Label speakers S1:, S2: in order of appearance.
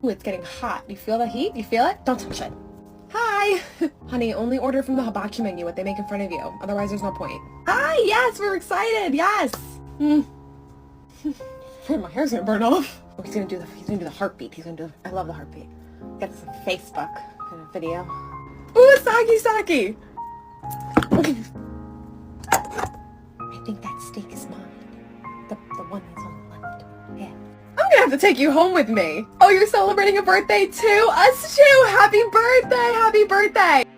S1: Ooh, it's getting hot. Do you feel the heat? Do you feel it? Don't touch it. Hi! Honey, only order from the hibachi menu what they make in front of you. Otherwise, there's no point. Hi! Yes, we're excited! Yes! My hair's gonna burn off. Oh, he's gonna do the heartbeat. I love the heartbeat. Get this on Facebook in a video. Ooh, Saki! I think that steak is mine. The one that's on the left. Yeah. I'm gonna have to take you home with me. Oh, you're celebrating a birthday too? Us too! Happy birthday! Happy birthday!